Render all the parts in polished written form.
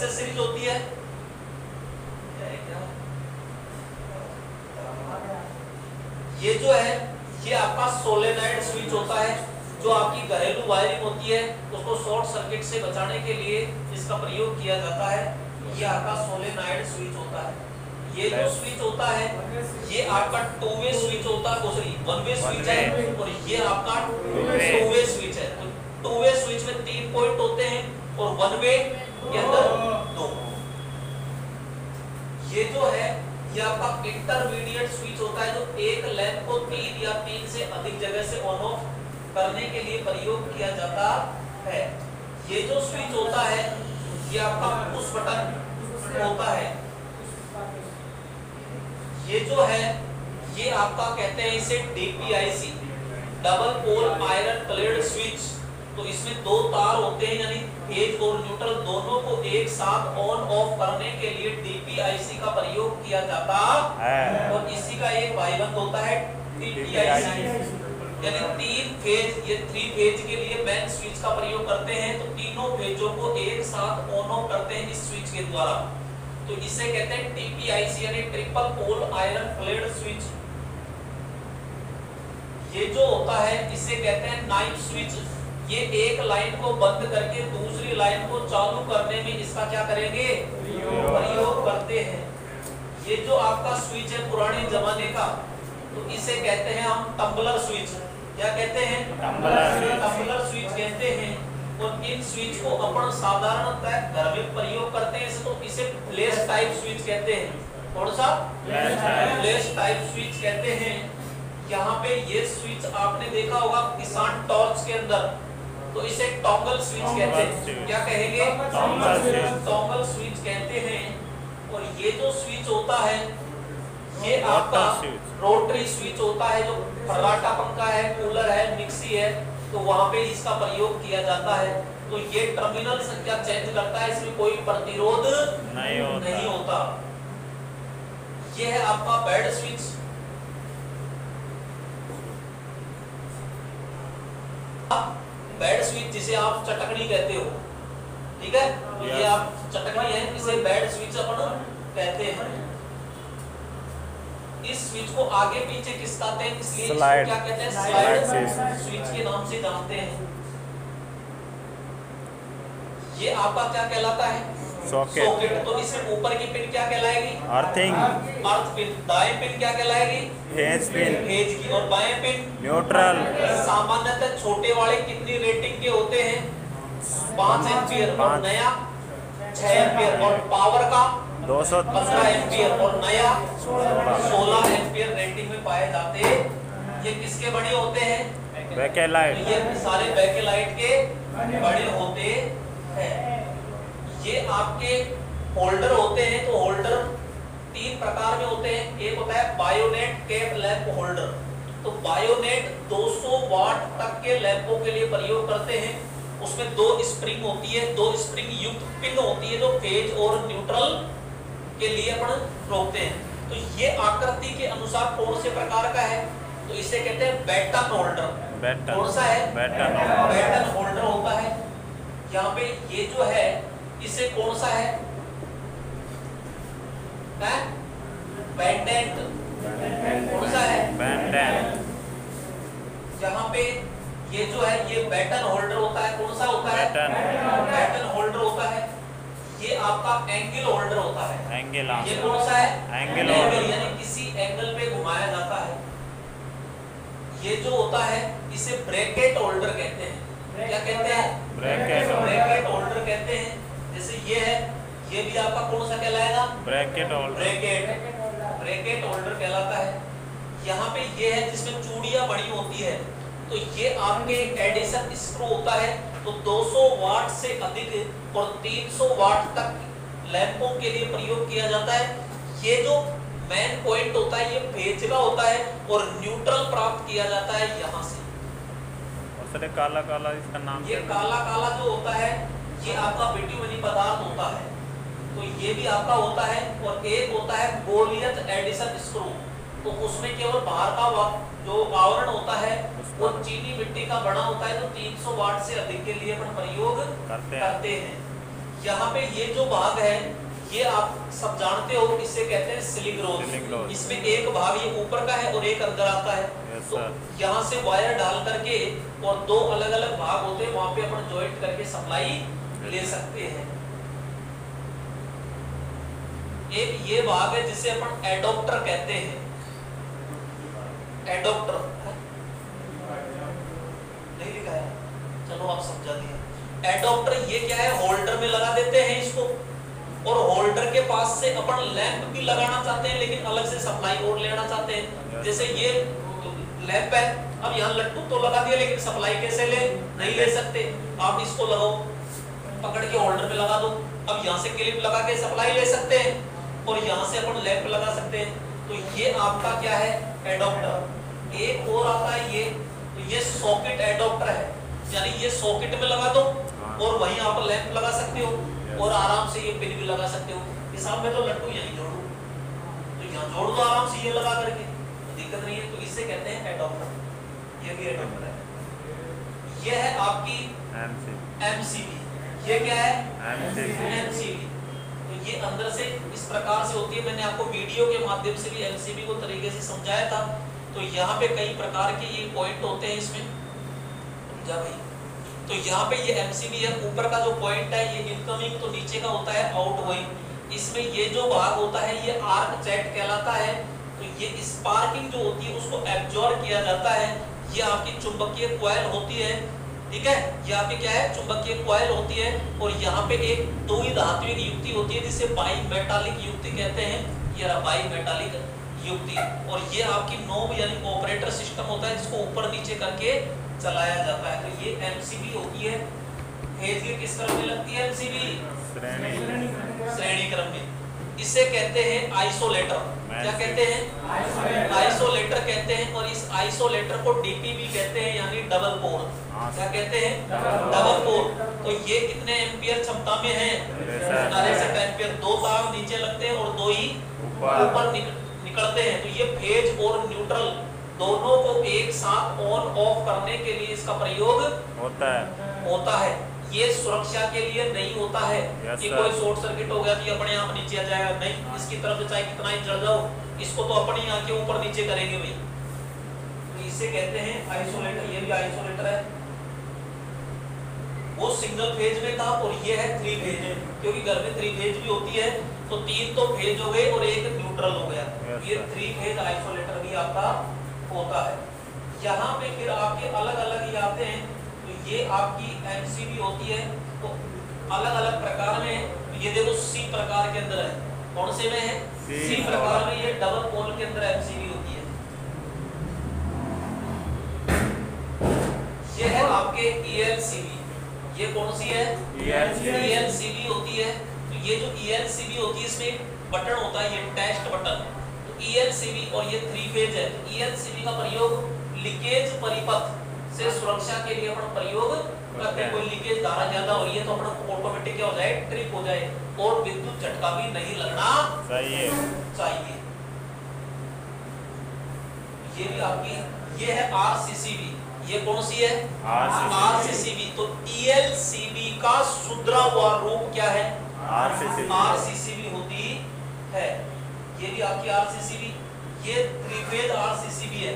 Accessories होती है, ये जो है ये आपका सोलेनॉइड स्विच होता है, जो आपकी घरेलू वायरिंग होती है उसको शॉर्ट सर्किट से बचाने के लिए इसका प्रयोग किया जाता है। ये आपका सोलेनॉइड स्विच होता है। ये जो स्विच होता है ये आपका टू वे स्विच होता है, सॉरी वन वे स्विच है, और ये आपका टू वे स्विच है। तो टू वे स्विच में 3 पॉइंट होते हैं और वन वे के अंदर 2। ये जो है ये आपका इंटरमीडिएट स्विच होता है, जो एक लैंप को 3 या 3 से अधिक जगह से ऑन ऑफ करने के लिए प्रयोग किया जाता है। ये जो स्विच होता है ये आपका पुश बटन होता है। ये जो है ये आपका कहते हैं इसे DPIC, double pole iron plate switch. तो इसमें 2 तार होते हैं, यानी फेज और न्यूट्रल दोनों को एक साथ ऑन ऑफ करने के लिए DPIC का प्रयोग किया जाता है। और इसी का एक भाईबंद होता है TPIC, यानी 3 फेज, ये 3 फेज के लिए मेन स्विच का प्रयोग करते हैं। तो तीनों फेजों को एक साथ ऑन ऑफ करते हैं इस स्विच के द्वारा। तो इसे कहते हैं TPIC, यानी triple pole iron plate switch. ये जो होता है इसे कहते हैं नाइफ स्विच। ये एक लाइन को बंद करके दूसरी लाइन को चालू करने में इसका क्या करेंगे, प्रयोग करते हैं। ये जो आपका स्विच है पुराने जमाने का, तो इसे कहते हैं हम टम्बलर स्विच। क्या कहते हैं, टम्बलर स्विच कहते हैं। और इन स्विच को अपन साधारणतः घर में प्रयोग करते हैं, तो इसे फ्लैश टाइप स्विच कहते हैं। कौन सा, फ्लैश टाइप स्विच कहते हैं। यहाँ पे ये स्विच आपने देखा होगा किसान टॉर्च के अंदर, तो इसे टॉगल स्विच कहते हैं। क्या कहेंगे, टॉगल स्विच कहते हैं। और ये जो स्विच होता है ये आपका रोटरी स्विच होता है, जो फर्राटा पंखा है, कूलर है, मिक्सी है, तो वहां पे इसका प्रयोग किया जाता है। तो ये टर्मिनल संख्या चेंज करता है, इसमें कोई प्रतिरोध नहीं होता। ये है आपका बेड स्विच। बेड स्विच जिसे आप चटकनी कहते हो, ठीक है, तो ये आप चटकनी है, इसे बेड स्विच अपन कहते हैं। इस स्विच को आगे पीछे खिसकाते हैं, इसलिए इसको क्या कहते हैं, स्लाइड स्विच के नाम से जानते हैं। ये आपका क्या कहलाता है, सॉकेट। तो इसमें ऊपर की पिन क्या कहलाएगी, अर्थिंग, अर्थ पिन। दाएं पिन क्या कहलाएगी, फेज पिन, फेज की। और बाएं पिन न्यूट्रल। सामान्यतः छोटे वाले कितनी रेटिंग के होते हैं, 5 एम्पियर, और नया 6 एम्पियर। और पावर का 215 एम्पियर, और नया 16 एम्पियर रेटिंग में पाए जाते हैं। ये किसके बड़े होते हैं, बैकेलाइट। तो ये सारे बैकेलाइट के बड़े होते हैं। ये आपके होल्डर होते हैं, तो होल्डर 3 प्रकार में होते हैं। एक होता है बायोनेट कैप लैंप होल्डर। तो बायोनेट 200 वाट तक के लैंपों के लिए प्रयोग करते हैं। उसमें 2 स्प्रिंग होती है, 2 स्प्रिंग युक्त पिन होती है, जो फेज और न्यूट्रल के लिए अपन रोकते हैं। तो ये आकृति के अनुसार कौन से प्रकार का है, तो इसे कहते हैं बैटन होल्डर। कौन सा है, बैटन होल्डर होता है। यहाँ पे ये जो है इसे कौन सा है, बैंडेंट। कौन सा है, बैंडेंट। यहाँ पे ये जो है ये बैटन होल्डर होता है। कौन सा होता है, बैटन होल्डर होता है। ये आपका एंगल होल्डर होता है। एंगल, ये कौन सा है, एंगल, यानी किसी एंगल पे घुमाया जाता है। ये जो होता है इसे ब्रैकेट होल्डर कहते हैं। क्या कहते हैं, ब्रैकेट होल्डर कहते हैं। जैसे ये है, ये भी आपका कौन सा कहलाएगा, ब्रैकेट होल्डर। ब्रैकेट होल्डर कहलाता है। यहाँ पे ये है जिसमें चूड़ियां बड़ी होती है, तो ये आपके एडिशन स्क्रू होता है। तो 200 वाट से अधिक और 300 वाट तक लैंपों के लिए प्रयोग किया जाता है। ये जो मेन पॉइंट होता है ये फेज का होता है, और न्यूट्रल प्राप्त किया जाता है यहाँ से। और काला काला इसका नाम, ये काला काला जो होता है ये आपका बिट्यूमिनी पदार्थ होता है। तो ये भी आपका होता है। और एक होता है गोलियत एडिशन स्क्रू, तो उसमें केवल बाहर का जो आवरण होता है वो चीनी मिट्टी का बना होता है, तो 300 वाट से अधिक के लिए अपन प्रयोग करते हैं। यहाँ पे ये जो भाग है ये आप सब जानते हो, इसे कहते हैं स्लिंग रोल। इसमें एक भाग ये ऊपर का है और एक अंदर आता है। तो यहाँ से वायर डाल करके और दो अलग अलग भाग होते हैं, वहां पे अपन जॉइंट करके सप्लाई ले सकते हैं। एक ये भाग है जिसे अपन एडॉप्टर कहते हैं। एडॉप्टर नहीं लिखा है, चलो आप समझा दिया। एडॉप्टर ये क्या है, होल्डर में लगा देते हैं इसको, और होल्डर के पास से अपन लैंप भी लगाना चाहते हैं लेकिन अलग से सप्लाई और लेना चाहते हैं। जैसे ये लैंप है, अब यहाँ लट्टू तो लगा दिया लेकिन सप्लाई कैसे ले, नहीं ले सकते। आप इसको लगाओ, पकड़ के होल्डर में लगा दो। अब यहाँ से क्लिप लगा के सप्लाई ले सकते हैं और यहाँ से अपन लैंप लगा सकते हैं। तो ये आपका क्या है, एडॉप्टर। एक और आता है ये, तो ये सॉकेट एडॉप्टर है, यानी ये सॉकेट में लगा दो और वहीं आप लैंप लगा सकते हो और आराम से ये पिन भी लगा सकते हो। हिसाब में तो लट्टू यहीं जोड़ो, तो यहाँ जोड़ दो आराम से ये लगा करके, तो दिक्कत नहीं है। तो इसे कहते हैं एडॉप्टर। ये भी एडॉप्टर है। ये है आपकी एमसीबी। ये क्या है, एमसीबी। तो ये अंदर से इस प्रकार से होती है। मैंने आपको वीडियो के माध्यम से भी एमसीबी को तरीके से समझाया था। तो यहाँ पे कई प्रकार के ये पॉइंट होते हैं इसमें, समझा भाई। तो यहाँ पे ये एमसीबी है, ऊपर का जो पॉइंट है ये इनकमिंग, तो नीचे का होता है आउटगोइंग। इसमें ये जो भाग होता है ये आर्क जेट कहलाता है। तो ये स्पार्किंग जो होती है उसको एब्जॉर्ब किया जाता है। ये आपकी चुंबकीय कॉइल होती है, ठीक है। ये आपकी क्या है, चुंबकीय कॉइल होती है। और यहाँ पे एक दो ही धात्विक युक्ति होती है जिसे बाई मेटालिक युक्ति कहते हैं। ये बाई मेटालिक युक्ति। और ये आपकी नोब यानी ऑपरेटर सिस्टम होता है जिसको ऊपर नीचे करके चलाया जाता है। तो ये एमसीबी होती है। फेज की किस क्रम में लगती है एमसीबी, श्रेणी क्रम में। इसे कहते हैं आइसोलेटर। क्या कहते हैं, आइसोलेटर कहते हैं। और इस आइसोलेटर को डीपी भी कहते हैं, यानी डबल पोल। क्या कहते हैं, डबल पोल। तो ये कितने एम्पियर क्षमता में है, 63 एम्पियर। दो तार नीचे लगते हैं और दो ही ऊपर निकलते हैं। तो ये फेज और न्यूट्रल दोनों को एक साथ ऑन ऑफ करने के लिए इसका प्रयोग होता है। ये सुरक्षा के लिए नहीं होता है कि कोई शॉर्ट सर्किट हो गया तो अपने आप नीचे आ जाएगा, नहीं। इसकी तरफ से चाहे कितना ही जल जाओ, इसको तो अपनी आंखें ऊपर नीचे करेंगे भाई। तो इसे कहते हैं आइसोलेटर। ये भी आइसोलेटर है। वो सिंगल फेज में था और ये है 3 फेज, क्योंकि घर में 3 फेज भी होती है। तो 3 तो फेज हो गए और एक न्यूट्रल हो गया। ये 3 फेज आइसोलेटर भी आपका होता है। यहाँ पे फिर आपके अलग अलग ये आते हैं। तो ये आपकी एमसीबी होती है। तो अलग अलग प्रकार में, ये देखो सी प्रकार के अंदर है। कौन से में है, सी प्रकार में। ये डबल पोल के अंदर एमसीबी होती है। ये है आपके ईएलसीबी। ये कौन सी है, ईएलसीबी होती है। तो ये जो ईएलसीबी होती है इसमें बटन होता है, ये टेस्ट बटन। ईएलसीबी और ये 3 फेज है। ईएलसीबी का प्रयोग लीकेज परिपथ से सुरक्षा के लिए अपन प्रयोग करते हैं। कोई लीकेज धारा ज्यादा हो रही है तो अपन ऑटोमेटिक क्या हो जाए, ट्रिप हो जाए और विद्युत झटका भी नहीं लगना चाहिए। ये भी आपकी, ये है आरसीसीबी। ये कौन सी है, आरसीसीबी। तो ईएलसीबी का सुधरा हुआ रूप क्या है, आरसीसीबी होती है। ये भी आपकी आरसीसीबी। ये 3 फेज आरसीसीबी है।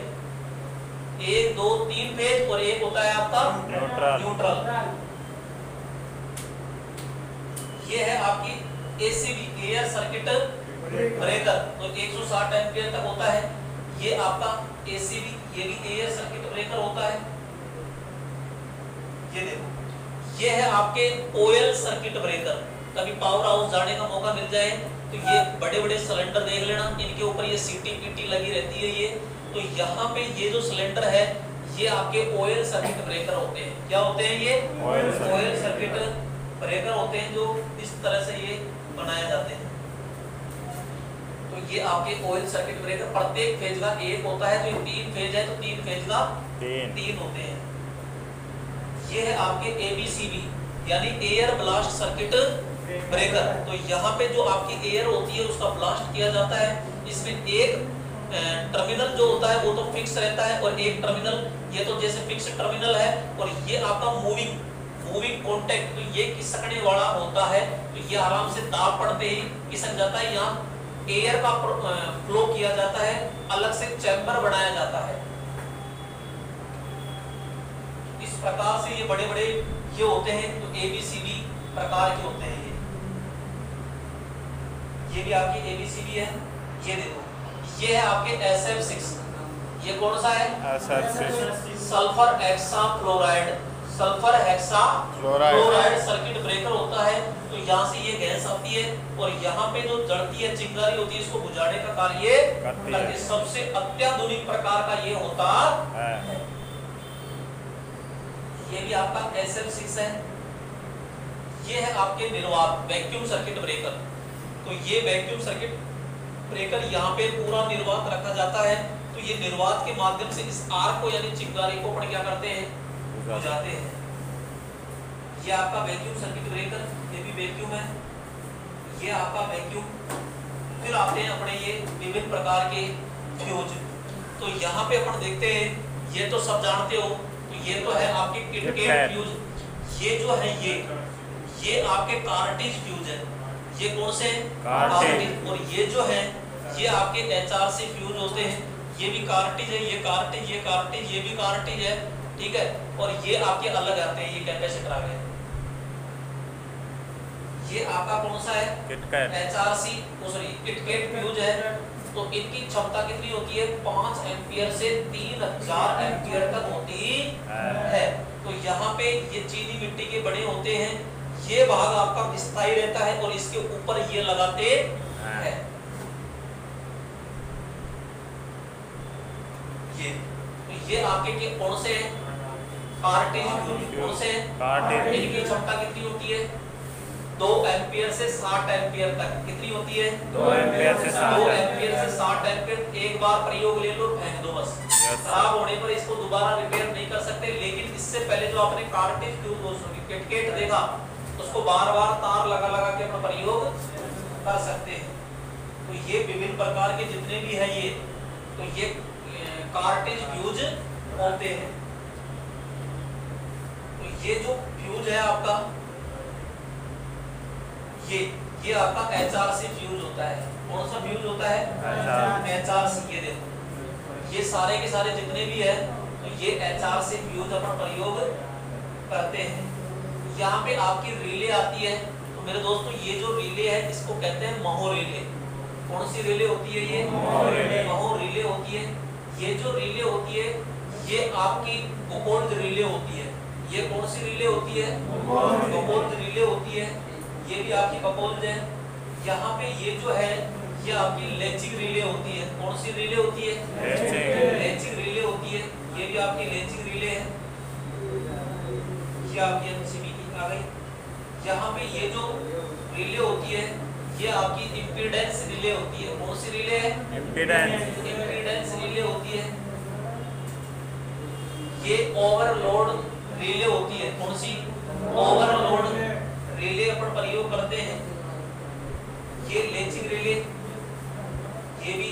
1 2 3 फेज और एक होता है आपका न्यूट्रल। ये है आपकी एसीबी, एयर सर्किट ब्रेकर। तो 160 एम्पियर तक होता है। ये आपका एसीबी, ये भी एयर सर्किट ब्रेकर होता है। ये देखो, ये है आपके ऑयल सर्किट ब्रेकर। कभी पावर हाउस जाने का मौका मिल जाए तो ये बड़े बड़े सिलेंडर देख लेना, इनके ऊपर ये सीटी पीटी लगी रहती है। ये तो यहाँ पे ये जो सिलेंडर है ये आपके ऑयल सर्किट ब्रेकर होते हैं। क्या होते हैं ये, ऑयल सर्किट ब्रेकर होते हैं, जो इस तरह से ये बनाए जाते हैं। तो ये आपके ऑयल सर्किट ब्रेकर प्रत्येक फेज का एक होता है। तो ये 3 फेज है तो 3 फेज का 3 होते हैं। ये है आपके एबीसीबी यानी एयर ब्लास्ट सर्किट ब्रेकर। तो यहाँ पे जो आपकी एयर होती है उसका ब्लास्ट किया जाता है। इसमें एक टर्मिनल जो होता है वो तो फिक्स रहता है और एक टर्मिनल, ये तो जैसे फिक्स टर्मिनल है और ये आपका मूविंग मूविंग कॉन्टैक्ट, तो ये खिसकने वाला होता है, तो ये आराम से दाब पड़ते ही खिसक जाता है। यहाँ एयर का फ्लो किया जाता है, अलग से चैम्बर बनाया जाता है। इस प्रकार से ये बड़े बड़े ये होते हैं, तो ABCD प्रकार के होते हैं। ये भी आपकी ABCD है। ये देखो, ये है आपके SF6। ये कौन सा है? Sulphur hexa fluoride. Sulphur hexa fluoride circuit breaker होता है। तो यहाँ से ये गैस आती है और यहाँ पे जो जड़ती है, चिंगारी होती है, इसको बुझाने का कार्य करती है। सबसे अत्याधुनिक प्रकार का ये होता है। ये भी आपका SF6 है। ये है आपके निर्वात वैक्यूम सर्किट ब्रेकर। तो ये वैक्यूम सर्किट ब्रेकर यहाँ पे पूरा निर्वात रखा जाता है। तो ये निर्वात के माध्यम से इस आर को यानी चिंगारी को अपन क्या करते हैं? बुझाते हैं। ये आपका वैक्यूम सर्किट ब्रेकर, ये भी वैक्यूम है। ये आपका वैक्यूम। फिर आते हैं अपने ये विभिन्न प्रकार के फ्यूज। तो यहाँ पे अपन देखते हैं, ये तो सब जानते हो। तो ये तो है आपके किटकैट फ्यूज। ये जो है ये आपके कार्टेज फ्यूज है। ये कौन से? कार्टेज। और ये जो है ये आपके HRC फ्यूज होते हैं। ये भी कार्टेज है, ये कार्टेज, ये कार्टेज, ये भी कार्टेज है, ठीक है। और ये आपके अलग आते हैं, ये कैपेसिटर आ गए। ये आपका कौन सा है? KitKat. HRC sorry KitKat fuse है। तो इनकी क्षमता कितनी होती है? 5 एम्पियर से 3000 एम्पियर तक होती है। तो यहाँ पे ये चीनी मिट्टी के बने होते हैं। ये भाग आपका स्थायी रहता है और इसके ऊपर ये लगाते हैं। ये आपके के कौन से हैं? Cartridge fuse. कौन से हैं? कार्टेज। इनकी क्षमता कितनी होती है? 2 एम्पियर से 60 एम्पियर तक। कितनी होती है? 2 एम्पियर से 60 एम्पियर। एक बार प्रयोग ले लो, फेंक दो बस। खराब होने पर इसको दोबारा रिपेयर नहीं कर सकते। लेकिन इससे पहले जो आपने कार्टेज फ्यूज किटकैट देखा, उसको बार बार तार लगा लगा के अपना प्रयोग कर सकते हैं। तो ये विभिन्न प्रकार के जितने भी है ये, तो ये कार्टेज फ्यूज होते हैं। तो ये जो फ्यूज है आपका, ये आपका HRC फ्यूज होता है। कौन सा फ्यूज होता है? HRC। ये देखो, ये सारे के सारे जितने भी है, तो ये HRC फ्यूज अपन प्रयोग करते हैं। यहाँ पे आपकी रिले आती है। तो मेरे दोस्तों, ये जो रिले है इसको कहते हैं महो रिले। कौन सी रिले होती है? ये महो रिले होती है। ये जो रिले होती है ये आपकी गोपोल्ड रिले होती है। ये कौन सी रिले होती है? गोपोल्ड रिले होती है। ये भी आपकी गोपोल्ड है। यहाँ पे ये जो है ये आपकी लैचिंग रिले होती है। कौन सी रिले होती है? लैचिंग रिले होती है। ये भी आपकी लैचिंग रिले है। ये आपकी MCB आ गई। यहाँ पे ये जो रिले होती है ये आपकी इम्पीडेंस रिले होती है। कौन सी रिले है? इम्पीडेंस रिले होती है। ये ओवरलोड रिले होती है। कौन सी? ओवरलोड रिले अपन प्रयोग करते हैं। ये लैचिंग रिले। ये भी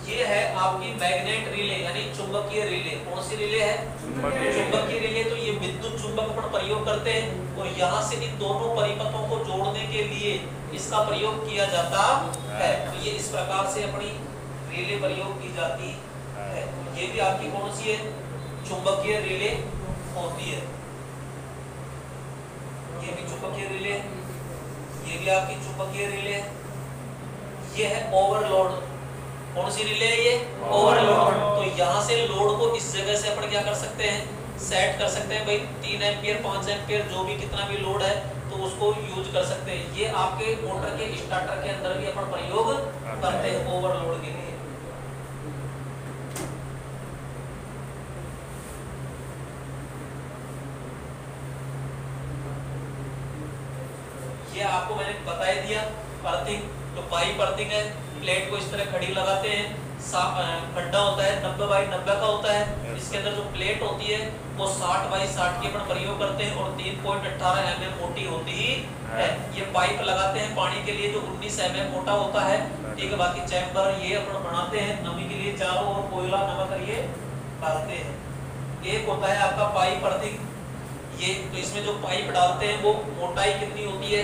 ये है आपकी मैग्नेट रिले यानी चुंबकीय रिले। कौन सी रिले है? चुंबकीय रिले। तो ये विद्युत चुंबक अपन प्रयोग करते हैं और यहाँ से इन दोनों परिपथों को जोड़ने के लिए इसका प्रयोग किया जाता है। तो ये इस प्रकार से अपनी रिले प्रयोग की जाती है। ये भी आपकी कौन सी है? चुंबकीय रिले होती है। ये भी चुंबकीय रिले। ये भी आपकी चुंबकीय रिले। ये है ओवरलोड। कौन सी रिले है? ये ओवरलोड। तो यहाँ से लोड को इस जगह से अपन क्या कर सकते हैं? सेट कर सकते हैं। भाई 3 एम्पियर 5 एम्पियर जो भी कितना भी लोड है तो उसको यूज कर सकते हैं। ये आपके मोटर के स्टार्टर के अंदर भी अपन प्रयोग करते हैं ओवरलोड के लिए। ये आपको मैंने बता ही दिया। अर्थिंग, तो पाइप अर्थिंग है। प्लेट को इस तरह खड़ी लगाते हैं। खड्डा होता है 90 बाई 90 का होता है। इसके अंदर जो प्लेट होती है वो 60 बाई 60 की अपन प्रयोग करते हैं और 3.18 mm मोटी होती है। ये पाइप लगाते हैं पानी के लिए जो 19 mm मोटा होता है, ठीक है। बाकी चैम्बर ये अपन बनाते हैं नमी के लिए, चारों ओर कोयला नमक ये डालते हैं। एक होता है आपका पाइप अर्थिंग, ये तो इसमें जो पाइप डालते हैं वो मोटाई कितनी होती है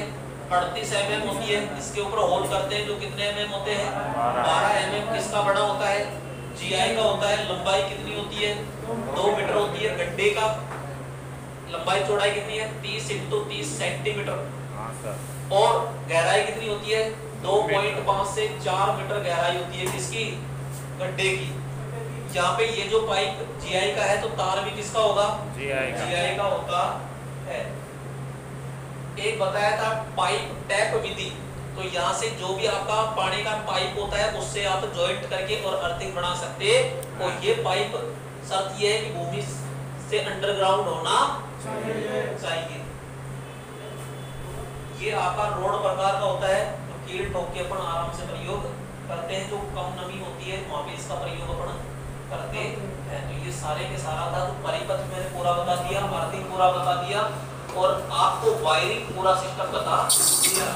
38 mm होती है। इसके ऊपर होल करते हैं जो कितने mm होते हैं 12 mm। किसका बड़ा होता है GI का होता है। लंबाई कितनी होती है 2 मीटर होती है। गड्ढे का लंबाई चौड़ाई कितनी है 30 × 30 सेंटीमीटर। हाँ सर। और गहराई कितनी होती है 2.5 से 4 मीटर गहराई होती है किसकी गड्ढे की। यहाँ पे ये जो पाइप GI का है तो तार भी किसका होगा GI का होता है। एक बताया था पाइप टैप विधि। तो यहाँ से जो भी आपका पानी का पाइप होता है उससे आप जॉइंट करके और अर्थिंग बना सकते हैं। और ये पाइप शर्त ये है कि भूमि से अंडरग्राउंड होना चाहिए। ये आपका रोड प्रकार का होता है तो कील ठोक के अपन आराम से प्रयोग करते हैं। जो कम नमी होती है वहां पे इसका प्रयोग अपन करते हैं। तो ये सारे के सारा था। तो परिपथ मैंने पूरा बता दिया, अर्थिंग पूरा बता दिया और आपको वायरिंग पूरा सिस्टम बता दिया।